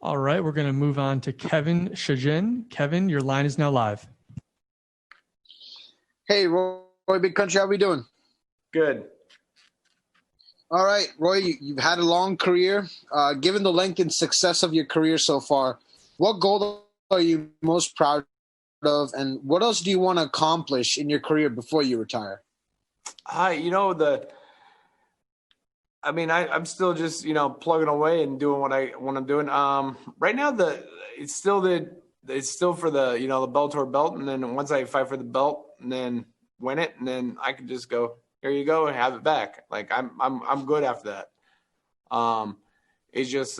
All right, we're going to move on to Kevin Shajin. Kevin, your line is now live. Hey, Roy, Big Country, how we doing? Good. All right, Roy, you've had a long career. Given the length and success of your career so far, what goal are you most proud of, and what else do you want to accomplish in your career before you retire? I'm still just, plugging away and doing what I'm doing. Right now, it's still for the Bellator belt. And then once I fight for the belt and then win it, and then I can just go, here you go, and have it back. Like I'm good after that. It's just,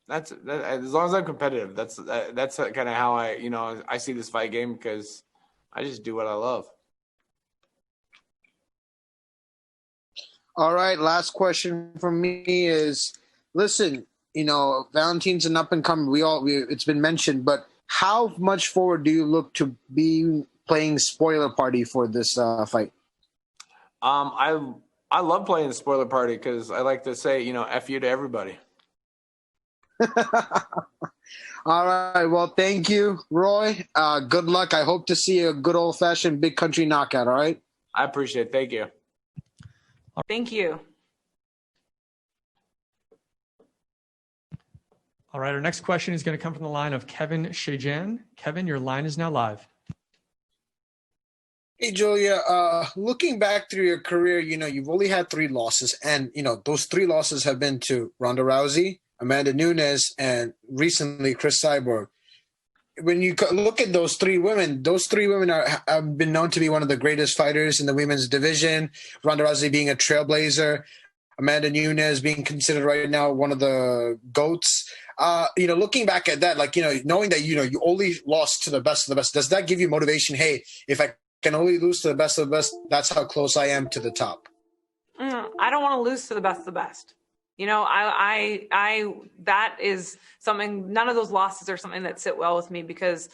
that's that, as long as I'm competitive, that's kind of how I see this fight game, because I just do what I love. All right, last question from me is, listen, Valentin's an up and coming. It's been mentioned, but how much forward do you look to be playing spoiler party for this fight? I love playing the spoiler party because I like to say, F you to everybody. All right, well, thank you, Roy. Good luck. I hope to see a good old-fashioned Big Country knockout, all right? I appreciate it. Thank you. Thank you. All right, our next question is going to come from the line of Kevin Shajan. Kevin, your line is now live. Hey, Julia, looking back through your career, you've only had 3 losses, and, those 3 losses have been to Ronda Rousey, Amanda Nunes, and recently Chris Cyborg. When you look at those 3 women have been known to be one of the greatest fighters in the women's division. Ronda Rousey being a trailblazer, Amanda Nunes being considered right now one of the GOATs. Looking back at that, knowing that, you only lost to the best of the best, does that give you motivation? Hey, if I can only lose to the best of the best, that's how close I am to the top. I don't want to lose to the best of the best. That is something, none of those losses are something that sit well with me, because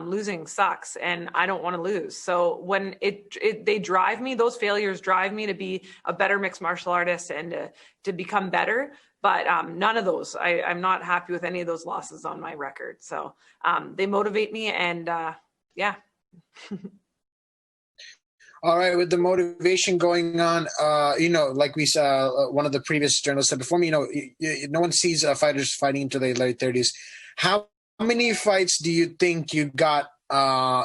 losing sucks and I don't want to lose. So when they drive me, those failures drive me to be a better mixed martial artist and to become better. But none of those, I'm not happy with any of those losses on my record. So they motivate me, and yeah. All right, with the motivation going on, like we saw, one of the previous journalists said before me, no one sees fighters fighting into their late 30s. How many fights do you think you got,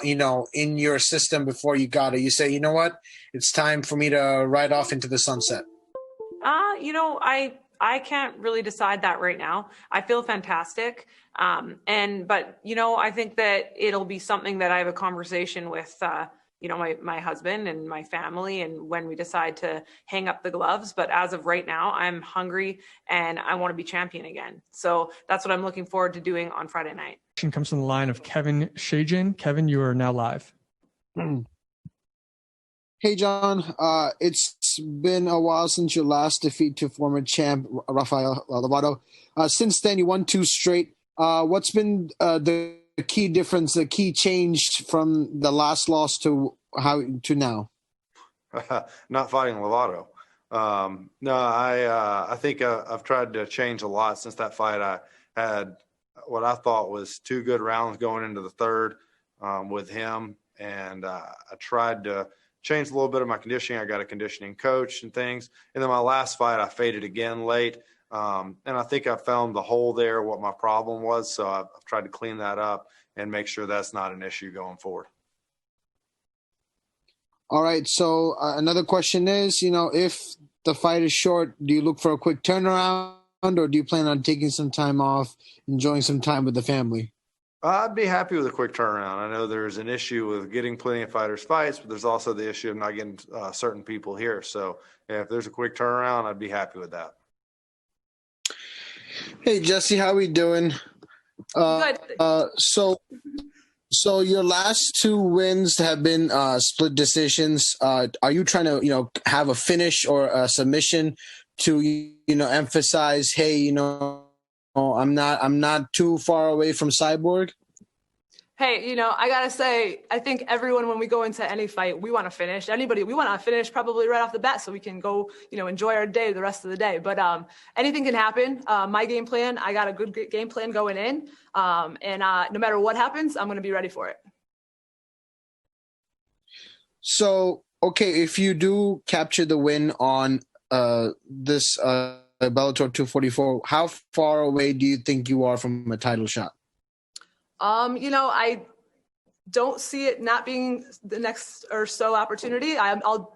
in your system before you got it? You say, you know what, it's time for me to ride off into the sunset. I can't really decide that right now. I feel fantastic. But I think that it'll be something that I have a conversation with, my husband and my family, and when we decide to hang up the gloves. But as of right now, I'm hungry and I want to be champion again. So that's what I'm looking forward to doing on Friday night. Question comes from the line of Kevin Shajan. Kevin, you are now live. Hey, John. It's been a while since your last defeat to former champ Rafael Lovato. Since then, you won 2 straight. What's been the key difference, the key change from the last loss to now? Not fighting Lovato. No, I think I've tried to change a lot since that fight. I had what I thought was 2 good rounds going into the 3rd with him, and I tried to change a little bit of my conditioning. I got a conditioning coach and things. And then my last fight, I faded again late. And I think I found the hole there, what my problem was. So I've tried to clean that up and make sure that's not an issue going forward. All right. So another question is, if the fight is short, do you look for a quick turnaround, or do you plan on taking some time off, enjoying some time with the family? I'd be happy with a quick turnaround. I know there's an issue with getting plenty of fighters fights, but there's also the issue of not getting certain people here. So if there's a quick turnaround, I'd be happy with that. Hey, Jesse, how we doing? Good. So your last 2 wins have been split decisions. Are you trying to, have a finish or a submission to, emphasize, hey, I'm not too far away from Cyborg? Hey, I gotta say, I think everyone, when we go into any fight, we want to finish. We want to finish probably right off the bat so we can go, enjoy our day the rest of the day. But anything can happen. My game plan, I got a good game plan going in. And no matter what happens, I'm going to be ready for it. So, okay, if you do capture the win on this Bellator 244, how far away do you think you are from a title shot? I don't see it not being the next or so opportunity. I'll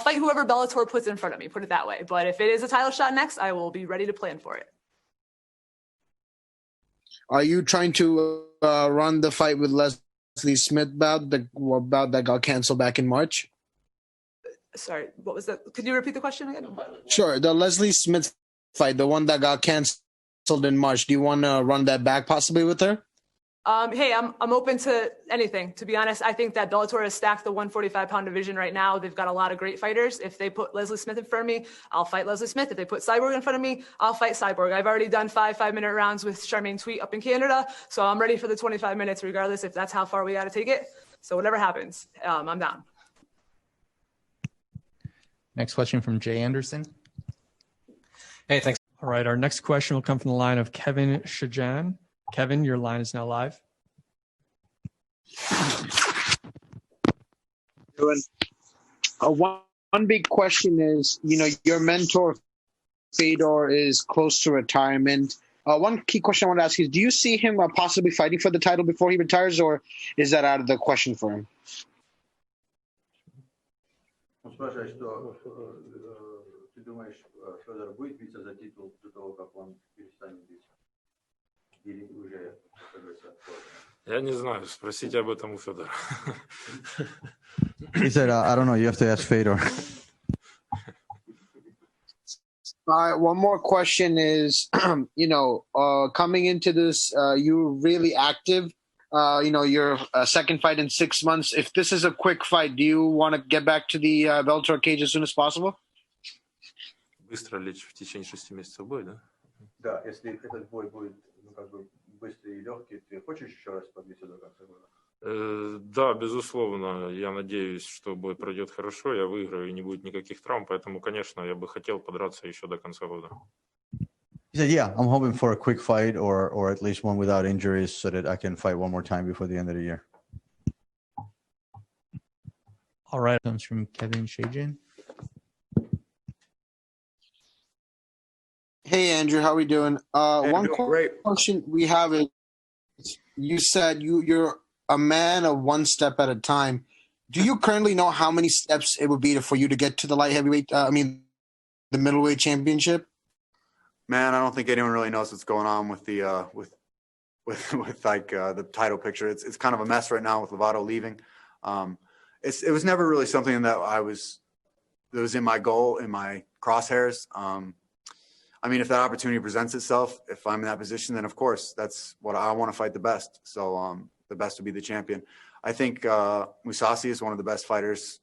fight whoever Bellator puts in front of me, put it that way. But if it is a title shot next, I will be ready to plan for it. Are you trying to run the fight with Leslie Smith bout that got canceled back in March? Sorry, what was that? Could you repeat the question again? Sure. The Leslie Smith fight, the one that got canceled in March. Do you want to run that back possibly with her? Hey, I'm open to anything. To be honest, I think that Bellator has stacked the 145-pound division right now. They've got a lot of great fighters. If they put Leslie Smith in front of me, I'll fight Leslie Smith. If they put Cyborg in front of me, I'll fight Cyborg. I've already done 5-minute rounds with Charmaine Tweet up in Canada, so I'm ready for the 25 minutes regardless if that's how far we got to take it. So whatever happens, I'm down. Next question from Jay Anderson. Hey, thanks. All right, our next question will come from the line of Kevin Shajan. Kevin, your line is now live. One big question is, your mentor, Fedor, is close to retirement. One key question I want to ask is, do you see him possibly fighting for the title before he retires, or is that out of the question for him? Он спрашивает, что ты думаешь, Федор будет биться за титул до того, как он перестанет биться? Или уже, как говорится, Я не знаю, спросите об этом у Федора. He said, I don't know, you have to ask Fedor. One more question is, coming into this, you're really active. Your second fight in 6 months. If this is a quick fight, do you want to get back to the Bellator cage as soon as possible? Быстро лечь в течение 6 месяцев бой, да? Да, если этот бой будет, быстрый и легкий, ты хочешь еще раз подбиться до конца года? Да, безусловно. Я надеюсь, что бой пройдет хорошо, я выиграю и не будет никаких травм, поэтому, конечно, я бы хотел подраться еще до конца года. He said, yeah, I'm hoping for a quick fight or at least one without injuries so that I can fight one more time before the end of the year. All right, comes from Kevin Shajan. Hey, Andrew, how are we doing? One question we have is, you said you're a man of one step at a time. Do you currently know how many steps it would be for you to get to the the middleweight championship? Man, I don't think anyone really knows what's going on with the the title picture. It's kind of a mess right now with Lovato leaving. It was never really something that was in my goal, in my crosshairs. If that opportunity presents itself, if I'm in that position, then of course that's what I want to fight the best. So the best would be the champion. I think Mousasi is one of the best fighters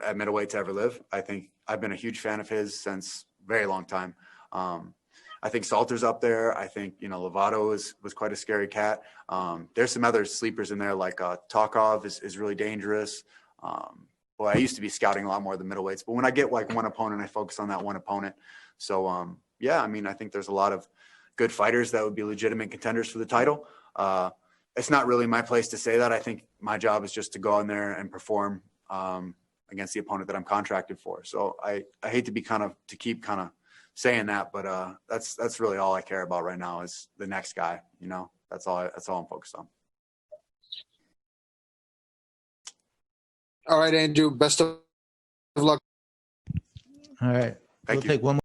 at middleweight to ever live. I think I've been a huge fan of his since a very long time. I think Salter's up there. I think, Lovato was quite a scary cat. There's some other sleepers in there, like Tokov is really dangerous. Boy, I used to be scouting a lot more of the middleweights, but when I get like one opponent, I focus on that one opponent. So, I think there's a lot of good fighters that would be legitimate contenders for the title. It's not really my place to say that. I think my job is just to go in there and perform against the opponent that I'm contracted for. So I hate to keep saying that, but that's really all I care about right now is the next guy. That's all I'm focused on. All right, Andrew, best of luck. All right. Thank We'll you. take one more.